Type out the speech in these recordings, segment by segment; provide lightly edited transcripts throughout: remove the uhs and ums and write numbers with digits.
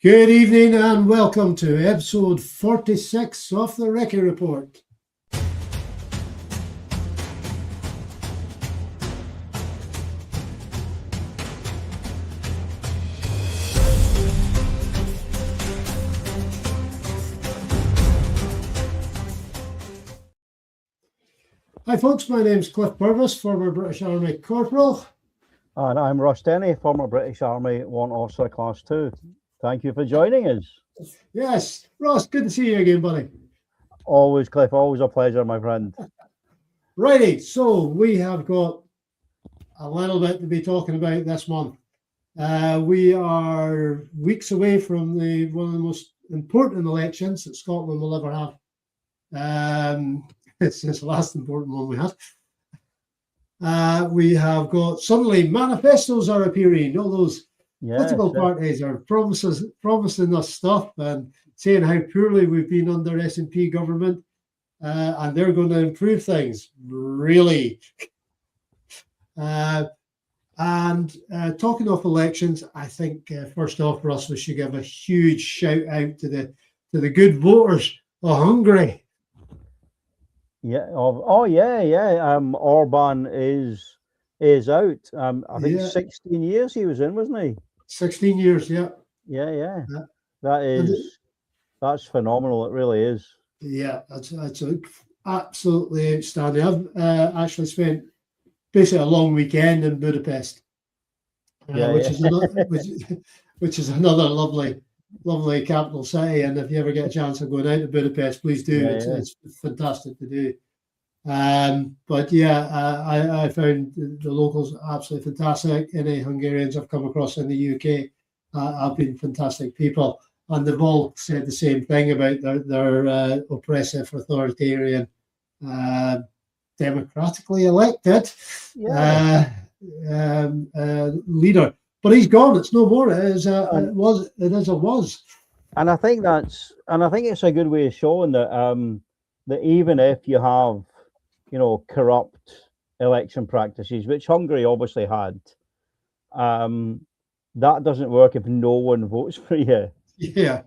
Good evening and welcome to episode 46 of the Recce Report. Hi folks, my name's Cliff Purvis, former British Army Corporal. And I'm Russ Denny, former British Army 1 Officer Class 2. Thank you for joining us. Yes, Ross, good to see you again, buddy. Always, Cliff, always a pleasure, my friend. Righty, so we have got a little bit to be talking about this month. We are weeks away from one of the most important elections that Scotland will ever have. It's the last important one we had. We have got suddenly manifestos are appearing. All those political parties are promising us stuff and saying how poorly we've been under SNP government, and they're going to improve things. Really. And talking of elections, I think first off, Russ, we should give a huge shout out to the good voters of Hungary. Yeah. Orban is out. I think 16 years he was in, wasn't he? 16 years, yeah. Yeah. That's phenomenal. It really is. Yeah, that's absolutely outstanding. I've actually spent basically a long weekend in Budapest, which is another lovely capital city. And if you ever get a chance of going out to Budapest, please do. It's fantastic to do. But I found the locals absolutely fantastic. Any Hungarians I've come across in the UK have been fantastic people, and they've all said the same thing about their oppressive, authoritarian, democratically elected leader. But he's gone. It's no more. It is a was. And I think it's a good way of showing that that even if you have, corrupt election practices, which Hungary obviously had, that doesn't work if no one votes for you. Yeah.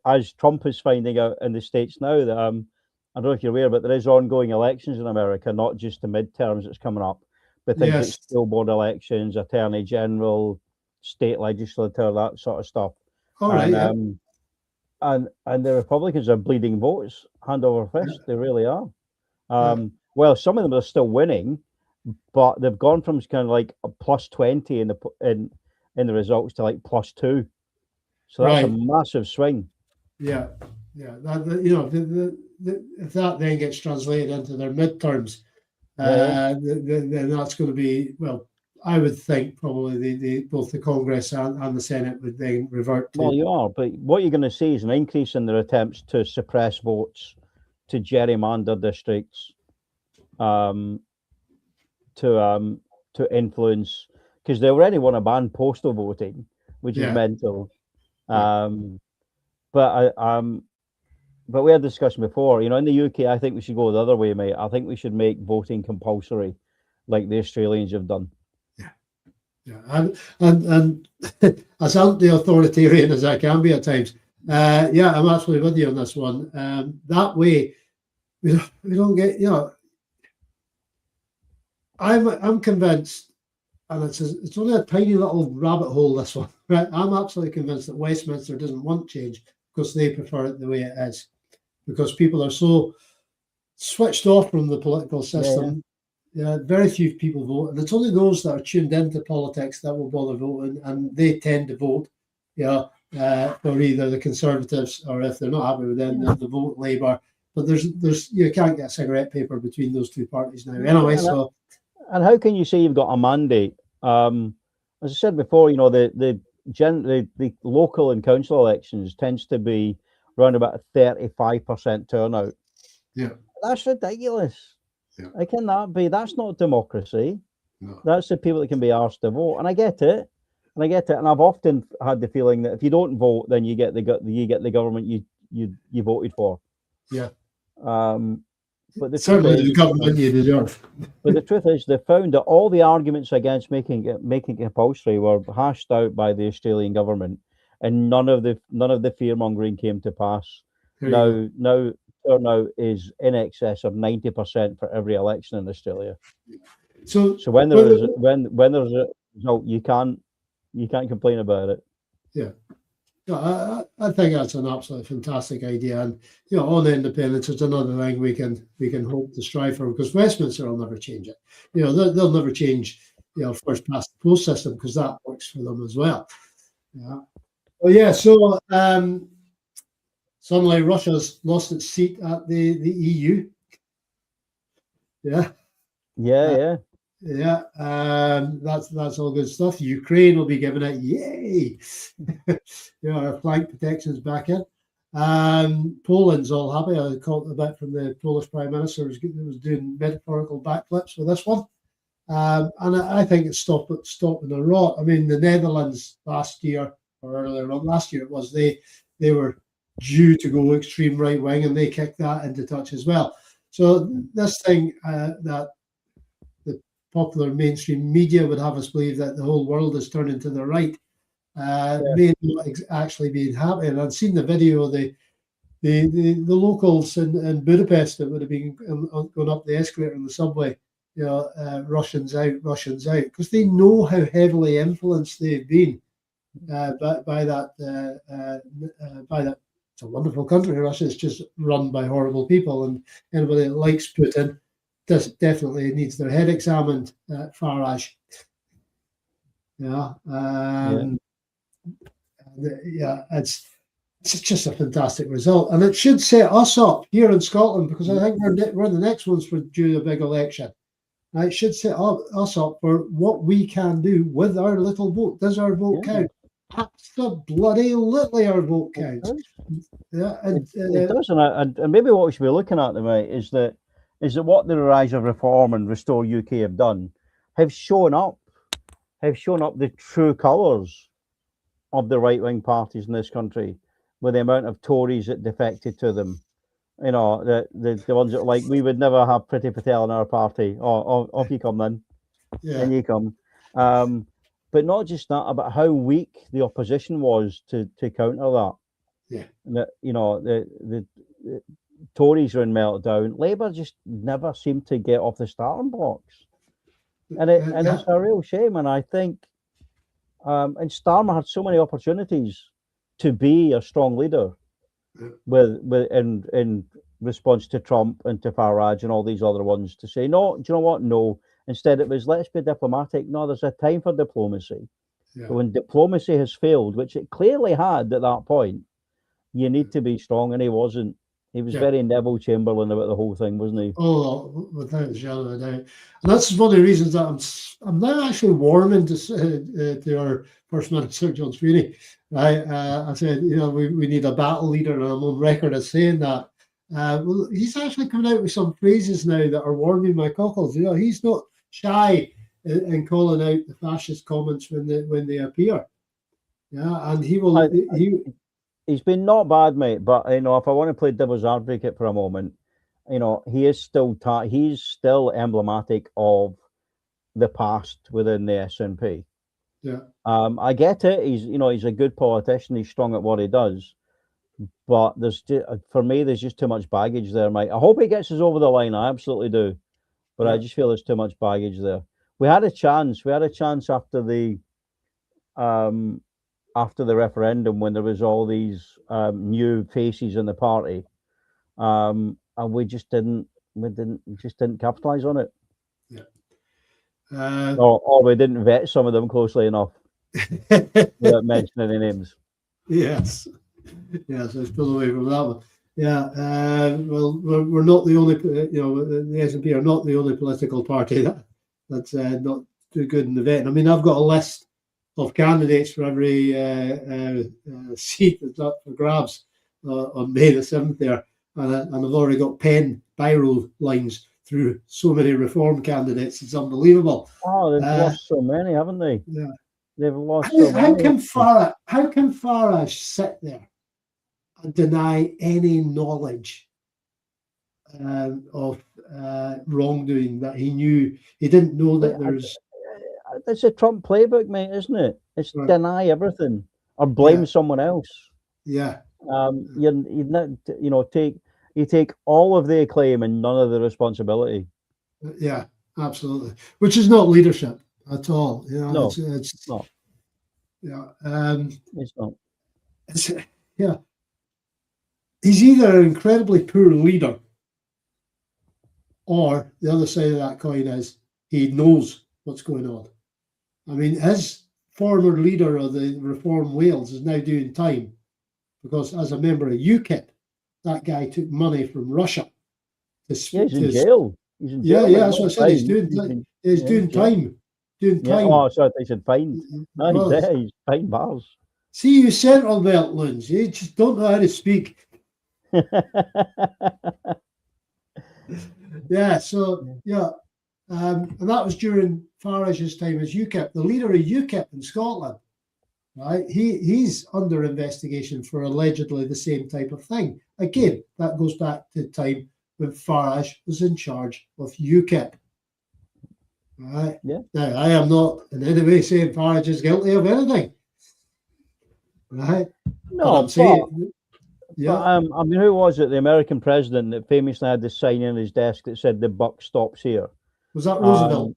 As Trump is finding out in the States now that I don't know if you're aware, but there is ongoing elections in America, not just the midterms that's coming up, but things like school board elections, attorney general, state legislature, that sort of stuff. All right. And the Republicans are bleeding votes hand over fist. They really are. Well, some of them are still winning, but they've gone from kind of like a plus 20 in the results to like plus 2. So that's a massive swing. Yeah. If that then gets translated into their midterms, then that's going to be, well, I would think probably both the Congress and the Senate would then revert to. Well, you are, but what you're going to see is an increase in their attempts to suppress votes, to gerrymander districts, to influence, because they already want to ban postal voting, which is mental. But we had a discussion before, in the UK, I think we should go the other way, mate. I think we should make voting compulsory, like the Australians have done. And as anti-authoritarian as I can be at times, I'm absolutely with you on this one. That way, we don't get, I'm convinced, and it's only a tiny little rabbit hole, this one, right? I'm absolutely convinced that Westminster doesn't want change because they prefer it the way it is, because people are so switched off from the political system. Very few people vote, and it's only those that are tuned into politics that will bother voting, and they tend to vote, for either the Conservatives, or if they're not happy with them, they vote Labour. But there's you can't get cigarette paper between those two parties now. Anyway, and how can you say you've got a mandate? As I said before, the local and council elections tends to be around about a 35% turnout. Yeah, that's ridiculous. Yeah. How can that be? That's not democracy. No. That's the people that can be asked to vote, and I get it. And I've often had the feeling that if you don't vote, then you get the government you voted for. Yeah. But the truth Certainly is, the government you deserve. but the truth is, they found that all the arguments against making it compulsory were hashed out by the Australian government, and none of the fear mongering came to pass. There you Now turnout is in excess of 90% for every election in Australia. go. So So when well, there's a result, you can't complain about it. yeah. No, I think that's an absolutely fantastic idea, and on independence, it's another thing we can hope to strive for, because Westminster will never change it. They'll never change first past the post system, because that works for them as well. Yeah. Well, yeah. So suddenly Russia's lost its seat at the EU. Yeah. Yeah. Yeah, that's all good stuff. Ukraine will be given it, yay! Our flank protection's back in. Poland's all happy. I caught a bit from the Polish Prime Minister who was doing metaphorical backflips with this one, and I think it's stopping a rot. I mean, the Netherlands last year or earlier on last year it was they were due to go extreme right wing, and they kicked that into touch as well. So this thing that popular mainstream media would have us believe that the whole world is turning to the right, may not actually be happening. I'd seen the video of the locals in Budapest that would have been going up the escalator in the subway, Russians out, because they know how heavily influenced they've been by that. It's a wonderful country, Russia. It's just run by horrible people, and anybody that likes Putin definitely needs their head examined at Farage. It's just a fantastic result, and it should set us up here in Scotland, because I think we're the next ones for due a big election. It should set us up for what we can do with our little vote. Does our vote count? Absolutely, our vote counts. Yeah, it does, and maybe what we should be looking at tonight is that what the Rise of Reform and Restore UK have done have shown up the true colours of the right-wing parties in this country, with the amount of Tories that defected to them. The ones that like, we would never have Priti Patel in our party. Off you come then. Yeah. And you come. But not just that, about how weak the opposition was to counter that. Yeah. That the Tories are in meltdown. Labour just never seemed to get off the starting blocks, and it's a real shame. And I think, and Starmer had so many opportunities to be a strong leader, in response to Trump and to Farage and all these other ones, to say no. Do you know what? No. Instead, it was, let's be diplomatic. No, there's a time for diplomacy. Yeah. But when diplomacy has failed, which it clearly had at that point, you need to be strong, and he wasn't. He was very Neville Chamberlain about the whole thing, wasn't he? Oh, without a shadow of a doubt. And that's one of the reasons that I'm now actually warming to our First Minister, John Sweeney. Right? I said, we need a battle leader, and I'm on record as saying that. Well, he's actually coming out with some phrases now that are warming my cockles. He's not shy in calling out the fascist comments when they appear. Yeah, and he will. He's been not bad, mate. But if I want to play devil's advocate for a moment, he is still he's still emblematic of the past within the SNP. Yeah. I get it. He's a good politician. He's strong at what he does. But for me, there's just too much baggage there, mate. I hope he gets us over the line. I absolutely do. But I just feel there's too much baggage there. We had a chance. After the referendum, when there was all these new faces in the party, and we just didn't capitalize on it. Yeah. Or we didn't vet some of them closely enough without mentioning any names. Yes, let's pull away from that one. Yeah, well, we're not the only, the SNP are not the only political party that's not too good in the vetting. I mean, I've got a list of candidates for every seat that's up for grabs on May the 7th there, and I've already got pen biro lines through so many reform candidates. It's unbelievable. Oh, they've lost so many, haven't they? Yeah, they've lost. How can Farage sit there and deny any knowledge of wrongdoing that he knew. He didn't know that there's. It's a Trump playbook, mate, isn't it? It's Right. deny everything or blame someone else. Yeah. You not, take all of the acclaim and none of the responsibility. Yeah, absolutely. Which is not leadership at all. No, it's not. Yeah. It's not. Yeah. He's either an incredibly poor leader, or the other side of that coin is he knows what's going on. I mean, his former leader of the Reform Wales is now doing time because, as a member of UKIP, that guy took money from Russia. He's in jail. He's in jail. Yeah, that's what I said. He's doing time. Doing time. Oh, sorry, they said fine. No, Well, he's behind bars. See, you central belt loons, you just don't know how to speak. Yeah, so yeah, and that was during Farage's time as UKIP, the leader of UKIP in Scotland. Right, he's under investigation for allegedly the same type of thing. Again, that goes back to the time when Farage was in charge of UKIP. Right. Yeah. Now, I am not in any way saying Farage is guilty of anything. Right. No, I'm saying, yeah. I mean, who was it? The American president that famously had this sign on his desk that said "The buck stops here." Was that Roosevelt?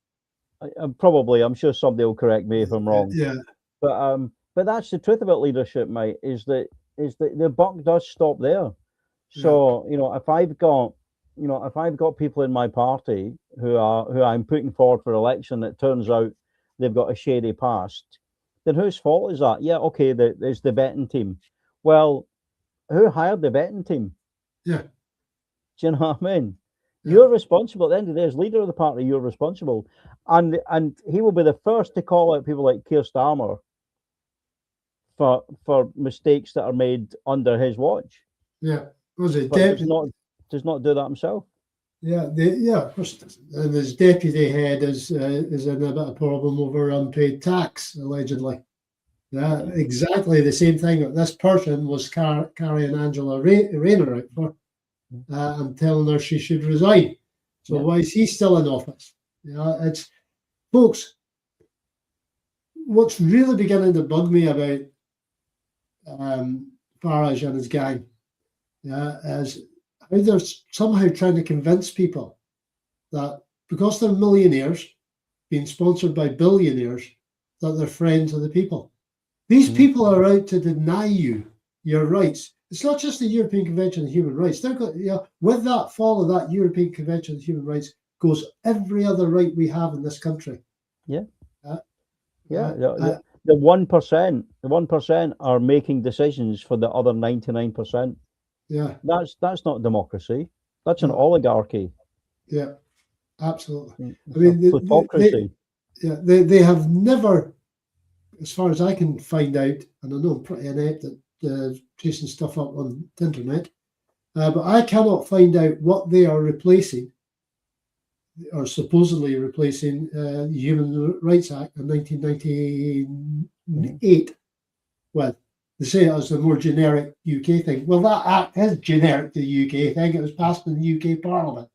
Probably. I'm sure somebody will correct me if I'm wrong. Yeah. But that's the truth about leadership, mate. Is that the buck does stop there. So if I've got people in my party who I'm putting forward for election that turns out they've got a shady past, then whose fault is that? Yeah, okay, there's the betting team. Well, who hired the betting team? Yeah. Do you know what I mean? Yeah. You're responsible. At the end of the day, as leader of the party, you're responsible. And he will be the first to call out people like Keir Starmer for mistakes that are made under his watch. Yeah. Was it does not do that himself? Yeah, of course. And his deputy head is in a bit of problem over unpaid tax, allegedly. Yeah, exactly the same thing that this person was carrying Angela Rayner out for and telling her she should resign. So why is he still in office? It's folks. What's really beginning to bug me about Farage and his gang, is how they're somehow trying to convince people that because they're millionaires being sponsored by billionaires, that they're friends of the people. These people are out to deny you your rights. It's not just the European Convention on Human Rights. They've got, with that fall of that European Convention on Human Rights goes every other right we have in this country. Yeah. The 1% are making decisions for the other 99%. Yeah. That's not democracy. That's an oligarchy. Yeah, absolutely. I mean, plutocracy. They have never, as far as I can find out, and I know I'm pretty inept at chasing stuff up on the internet, but I cannot find out what they are replacing, or supposedly replacing, the Human Rights Act of 1998 with. They say it was a more generic UK thing. Well, that act is generic to the UK thing. It was passed in the UK Parliament.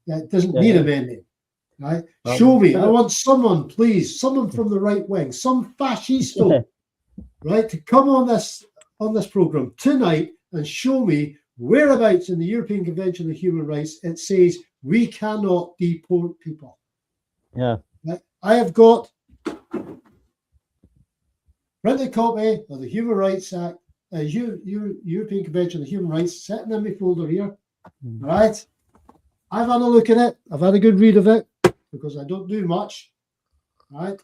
It doesn't need amending. Right? Show me. I want someone, please, someone from the right wing, some fascisto, right, to come on this program tonight and show me whereabouts in the European Convention on Human Rights it says we cannot deport people. Yeah. Right? I have got printed copy of the Human Rights Act, European Convention on Human Rights, sitting in my folder here. Right? I've had a look at it. I've had a good read of it because I don't do much. Right?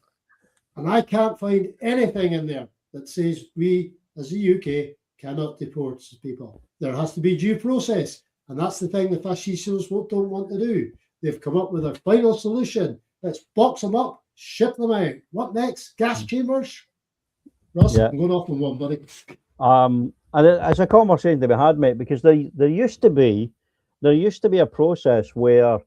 And I can't find anything in there that says we, as the UK, cannot deport people. There has to be due process. And that's the thing the fascistos don't want to do. They've come up with a final solution. Let's box them up, ship them out. What next? Gas chambers? Russ, I'm going off on one, buddy. And it's a conversation to be had, mate, because there used to be a process where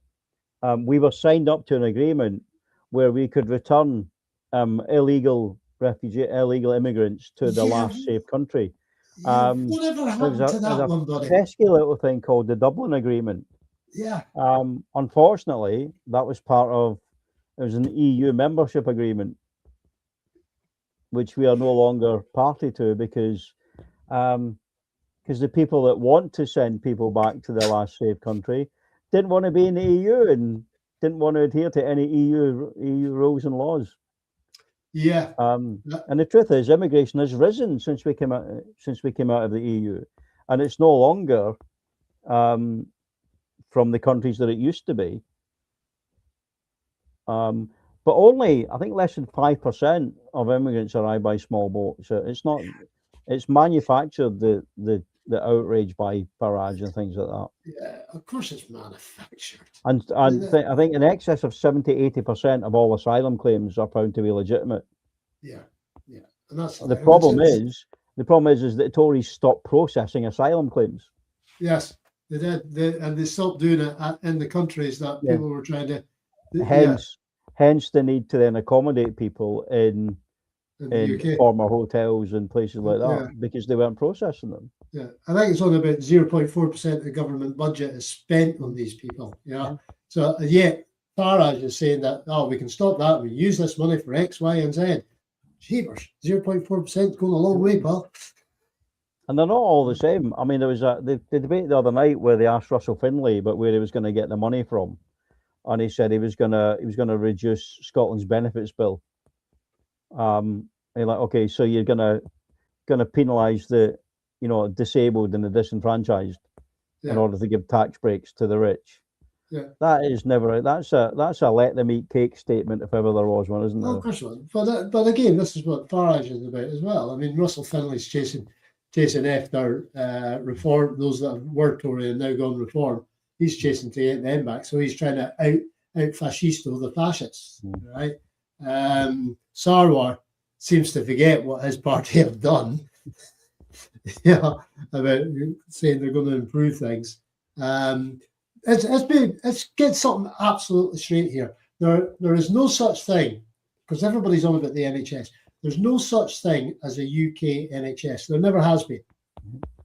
we were signed up to an agreement where we could return illegal immigrants to the last safe country. Whatever happened to that one, buddy? Pesky little thing called the Dublin Agreement. Yeah. Unfortunately, that was it was an EU membership agreement, which we are no longer party to because the people that want to send people back to their last safe country didn't want to be in the EU and didn't want to adhere to any EU rules and laws. Yeah. And the truth is, immigration has risen since we came out of the EU, and it's no longer from the countries that it used to be. But only, I think, less than 5% of immigrants arrive by small boats. So it's not. It's manufactured the outrage by Farage and things like that. Yeah, of course it's manufactured. And I think in excess of 70-80% of all asylum claims are found to be legitimate. Yeah, yeah, and that's the problem is that the Tories stopped processing asylum claims. Yes, they did, and they stopped doing it in the countries that people were trying to. Hence the need to then accommodate people in former hotels and places like that because they weren't processing them. Yeah, I think it's only about 0.4% of the government budget is spent on these people. Yeah. So yet Farage is saying that we can stop that. We use this money for X, Y, and Z. Jeepers, 0.4% going a long way, pal. And they're not all the same. I mean, there was the debate the other night where they asked Russell Finlay about where he was going to get the money from, and he said he was going to reduce Scotland's benefits bill. Like, okay, so you're going to penalise the disabled and the disenfranchised in order to give tax breaks to the rich. Yeah, that is never. That's a let them eat cake statement if ever there was one, isn't there? Of course not. But again, this is what Farage is about as well. I mean, Russell Finlay's chasing after reform. Those that were Tory and now gone reform, he's chasing to get them back. So he's trying to out fascisto the fascists, right? Sarwar seems to forget what his party have done. About saying they're going to improve things. Let's get something absolutely straight here. There is no such thing, because everybody's on about the NHS. There's no such thing as a UK NHS. There never has been.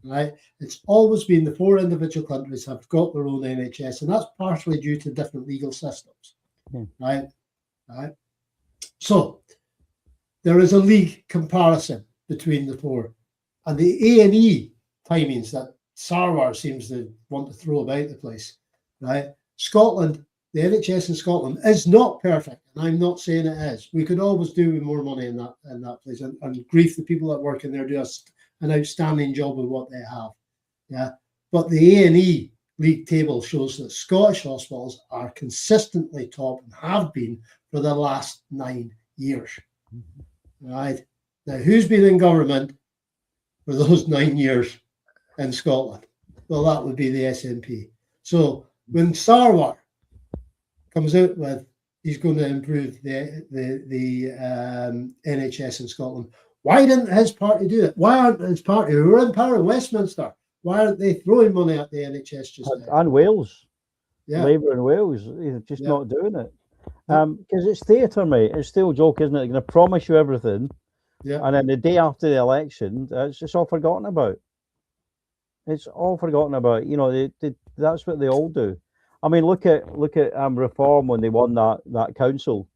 Right? It's always been the 4 individual countries have got their own NHS, and that's partially due to different legal systems. Right? So there is a league comparison between the 4. And the A&E timings that Sarwar seems to want to throw about the place, right? Scotland, the NHS in Scotland is not perfect, and I'm not saying it is. We could always do with more money in that place, and grief the people that work in there do an outstanding job with what they have. Yeah, but the A&E league table shows that Scottish hospitals are consistently top and have been for the last 9 years. Right now, who's been in government for those 9 years in Scotland? Well, that would be the SNP. So when Sarwar comes out with he's going to improve the NHS in Scotland, why didn't his party do it? Why aren't his party, who are in power in Westminster, why aren't they throwing money at the NHS just now? And Wales. Labour in Wales, they're just not doing it. Because it's theatre, mate. It's still a joke, isn't it? They're going to promise you everything. Yeah. And then the day after the election, it's just all forgotten about. It's all forgotten about. That's what they all do. I mean, look at Reform when they won that council.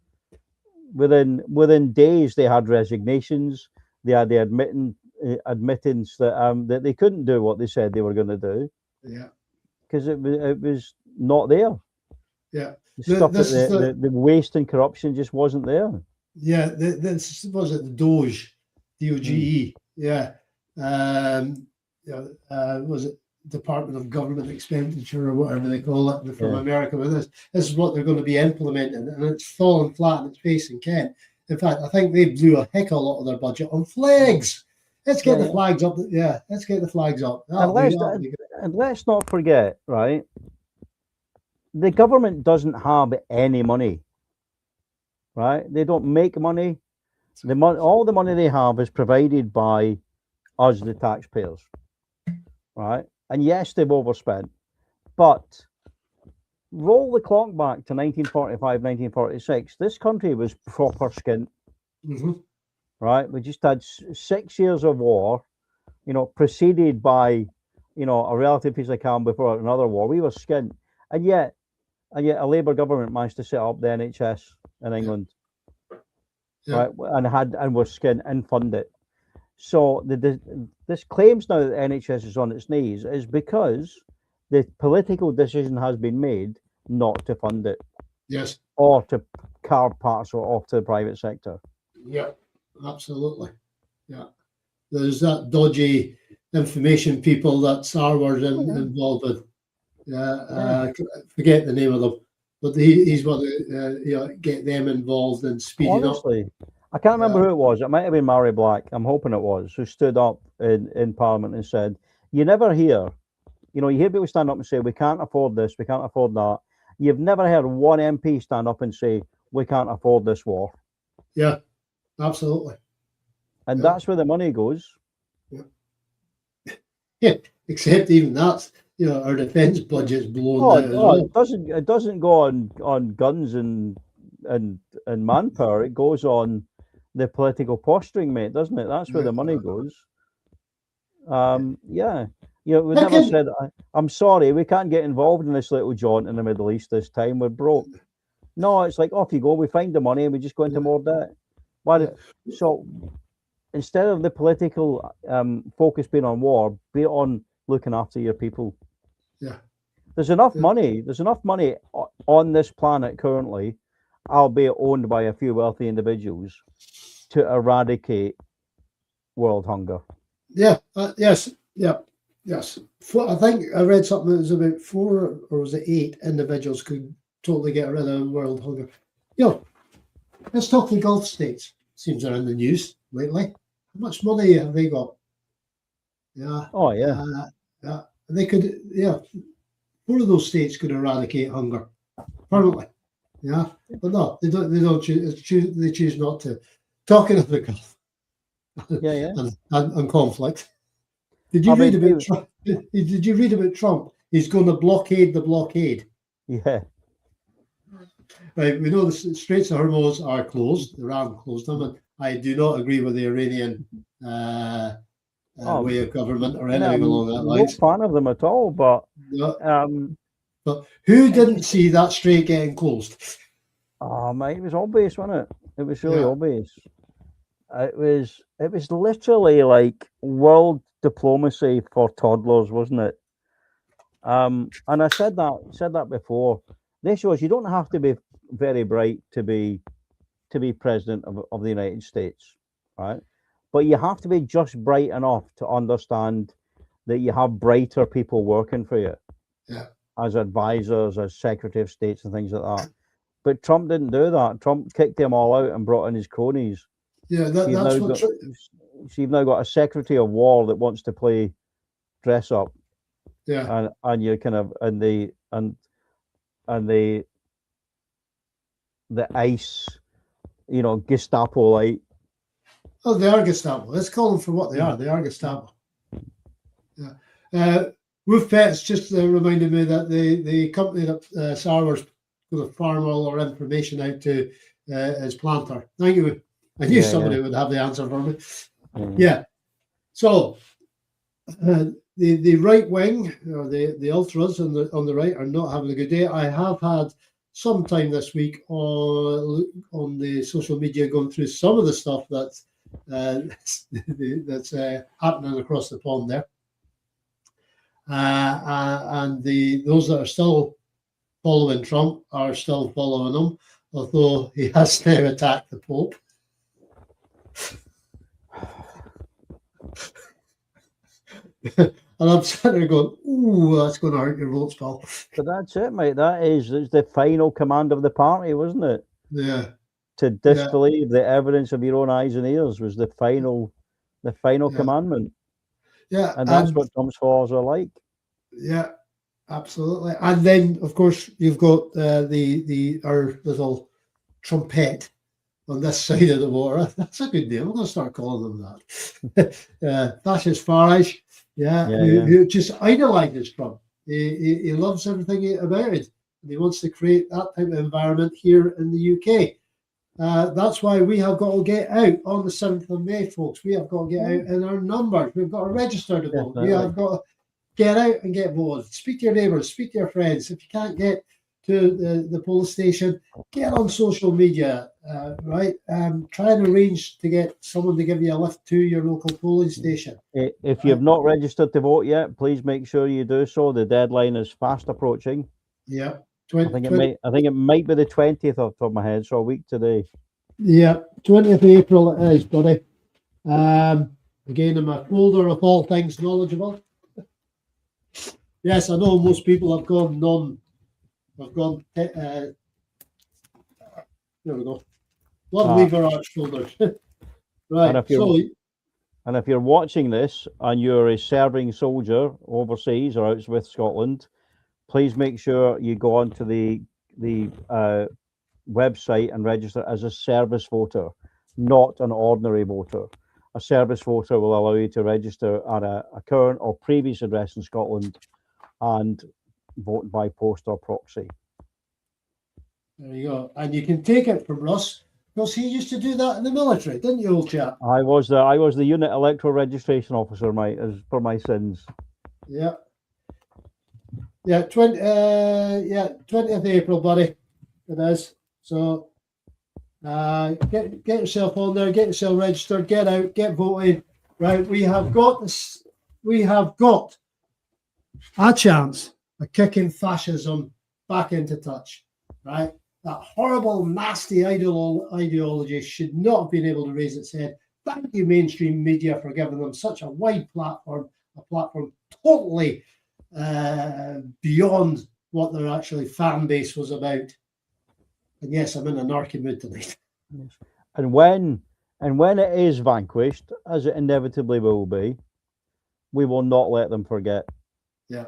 Within days, they had resignations. They had the admittance that they couldn't do what they said they were going to do. Yeah. Because it was not there. Yeah. The waste and corruption just wasn't there. Yeah, this was it the Doge, DOGE. Yeah, was it Department of Government Expenditure or whatever they call it from America? With this is what they're going to be implementing, and it's fallen flat on its face in Kent. In fact, I think they blew a heck of a lot of their budget on flags. Let's get the flags up. Yeah, let's get the flags up. And let's not forget, right? The government doesn't have any money. Right? They don't make money. All the money they have is provided by us, the taxpayers. Right? And yes, they've overspent. But roll the clock back to 1945, 1946. This country was proper skint. Mm-hmm. Right? We just had 6 years of war, preceded by, a relative piece of calm before another war. We were skint. and yet a Labour government managed to set up the NHS in England, right? And were skin and fund it. So this claims now that the NHS is on its knees is because the political decision has been made not to fund it. Yes. Or to carve parts off to the private sector. Yeah, absolutely. Yeah. There's that dodgy information people that Sarwar's involved with. Forget the name of them, but he's what get them involved and speeding Honestly, I can't remember who it was. It might have been Mary Black. I'm hoping it was, who stood up in Parliament and said, "You never hear, you hear people stand up and say we can't afford this, we can't afford that. You've never heard one MP stand up and say we can't afford this war." Yeah, absolutely. And that's where the money goes. Yeah, except even that, our defence budget's blown out as well. It doesn't go on guns and manpower. It goes on the political posturing, mate, doesn't it? That's where the money goes. We never said, "I'm sorry, we can't get involved in this little jaunt in the Middle East this time. We're broke." No, it's like, off you go. We find the money and we just go into more debt. So instead of the political focus being on war, be it on looking after your people. Yeah. There's enough money. There's enough money on this planet currently, albeit owned by a few wealthy individuals, to eradicate world hunger. Yeah. Yes. Yeah. Yes. I think I read something that was about 4 or was it 8 individuals could totally get rid of world hunger. Let's talk the Gulf states. Seems they're in the news lately. How much money have they got? Yeah. Oh yeah. Yeah. They could. Yeah. 4 of those states could eradicate hunger permanently. Yeah. But no, they don't. They don't choose. They choose not to. Talking of the Gulf. Yeah. And conflict. Did you read about Trump? Did you read about Trump? He's going to blockade the blockade. Yeah. Right. We know the Straits of Hormuz are closed. Iran closed them, and I do not agree with the Iranian way of government or anything along that lines. No fan of them at all, but but who didn't see that strait getting closed? Oh mate, it was obvious, wasn't it? It was really obvious. It was literally like world diplomacy for toddlers, wasn't it? And I said that before. This shows you don't have to be very bright to be president of the United States, right? But you have to be just bright enough to understand that you have brighter people working for you, as advisors, as secretary of states and things like that. But Trump didn't do that. Trump kicked them all out and brought in his cronies. Yeah, that's what. So you've now got a secretary of war that wants to play dress up. Yeah, and you're kind of the ICE, Gestapo like. Oh, they are Gestapo. Let's call them for what they are. They are Gestapo. Yeah. Wolf Pets just reminded me that the company that Sarwar's going to farm all our information out to is Planter. Thank you. I knew somebody would have the answer for me. Yeah. So the right wing or the ultras on the right are not having a good day. I have had some time this week on the social media going through some of the stuff that's happening across the pond there, and those that are still following Trump are still following him, although he has now attacked the Pope. And I'm sitting there going, "Ooh, that's going to hurt your votes, pal." But that's it, mate. It's the final command of the party, wasn't it? Yeah. To disbelieve the evidence of your own eyes and ears was the final commandment. Yeah. And that's what Trump's followers are like. Yeah, absolutely. And then, of course, you've got our little trumpet on this side of the water. That's a good name. I'm going to start calling them that. Fascist Farage, who just idolizes Trump. He loves everything about it. And he wants to create that type of environment here in the UK. That's why we have got to get out on the 7th of May, folks. We have got to get out in our numbers. We've got to register to vote. We have got to get out and get voted. Speak to your neighbours, speak to your friends. If you can't get to the polling station, get on social media, right? Try and arrange to get someone to give you a lift to your local polling station. If you have not registered to vote yet, please make sure you do so. The deadline is fast approaching. Yeah. I think it might be the 20th off the top of my head, so a week today. Yeah, 20th of April it is, buddy. Again, in my folder of all things knowledgeable. Yes, I know most people have gone there we go. One lever arch folders. Right. And if you're watching this and you're a serving soldier overseas or out with Scotland, please make sure you go onto the website and register as a service voter, not an ordinary voter. A service voter will allow you to register at a current or previous address in Scotland and vote by post or proxy. There you go. And you can take it from Russ, because he used to do that in the military, didn't you, old chap? I was the unit electoral registration officer, for my sins. Yeah. Yeah, 20th of April, buddy. It is. So get yourself on there, get yourself registered, get out, get voting. Right. We have got a chance of kicking fascism back into touch. Right. That horrible, nasty ideology should not have been able to raise its head. Thank you, mainstream media, for giving them such a wide platform, a platform totally beyond what their actually fan base was about. And yes, I'm in a narky mood tonight. And when it is vanquished, as it inevitably will be, we will not let them forget. Yeah.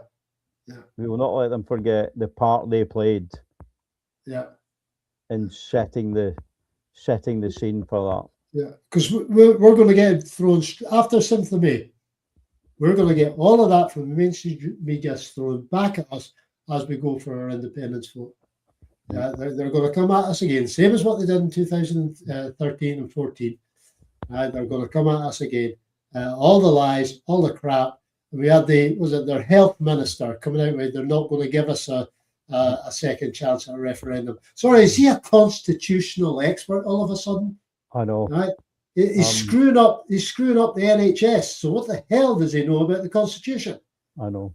Yeah. We will not let them forget the part they played. Yeah. In setting the scene for that. Yeah, because we're going to get thrown after 7th of May. We're going to get all of that from the mainstream media thrown back at us as we go for our independence vote. They're going to come at us again, same as what they did in 2013 and 14. They're going to come at us again. All the lies, all the crap. We had their health minister coming out with they're not going to give us a second chance at a referendum. Sorry, is he a constitutional expert all of a sudden? I know. Right? He's screwing up the NHS. So what the hell does he know about the Constitution? I know.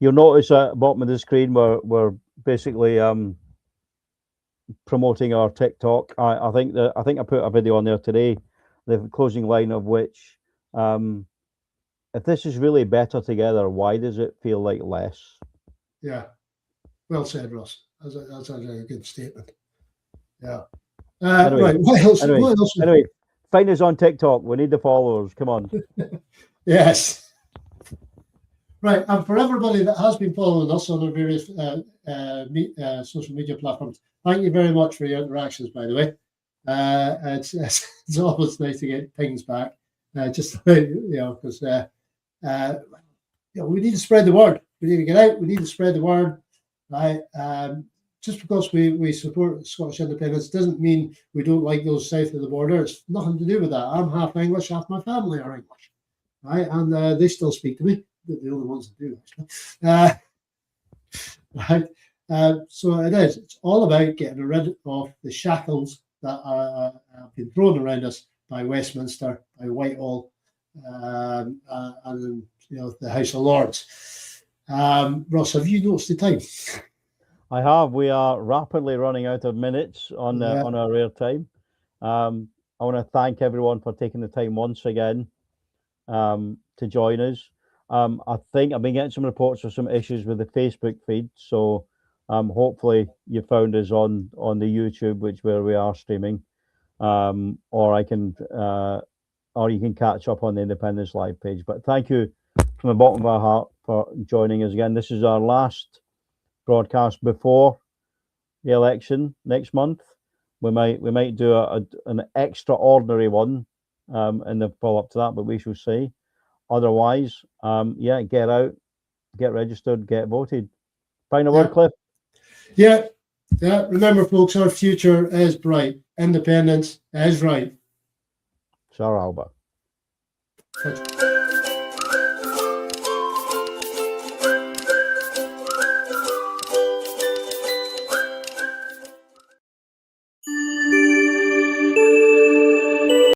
You'll notice at the bottom of the screen we're basically promoting our TikTok. I think I put a video on there today, the closing line of which if this is really better together, why does it feel like less? Yeah. Well said, Russ. That's a good statement. Yeah. Right. What else? Anyway, find us on TikTok. We need the followers. Come on. Yes. Right. And for everybody that has been following us on our various social media platforms, thank you very much for your interactions, by the way. It's always nice to get pings back. Because we need to spread the word. We need to get out. We need to spread the word. Right. Just because we support Scottish independence doesn't mean we don't like those south of the border. It's nothing to do with that. I'm half English, half my family are English. Right. And they still speak to me. They're the only ones that do, actually. Right. So it is. It's all about getting rid of the shackles that have been thrown around us by Westminster, by Whitehall, and the House of Lords. Ross, have you noticed the time? I have. We are rapidly running out of minutes on our air time. I want to thank everyone for taking the time once again to join us. I think I've been getting some reports of some issues with the Facebook feed, so hopefully you found us on the YouTube, where we are streaming, or you can catch up on the Independence Live page. But thank you from the bottom of our heart for joining us again. This is our last broadcast before the election next month. We might do an extraordinary one in the follow up to that, but we shall see. Otherwise, get out, get registered, get voted. Final word, Cliff. Yeah. Remember, folks, our future is bright. Independence is right. Sir Albert.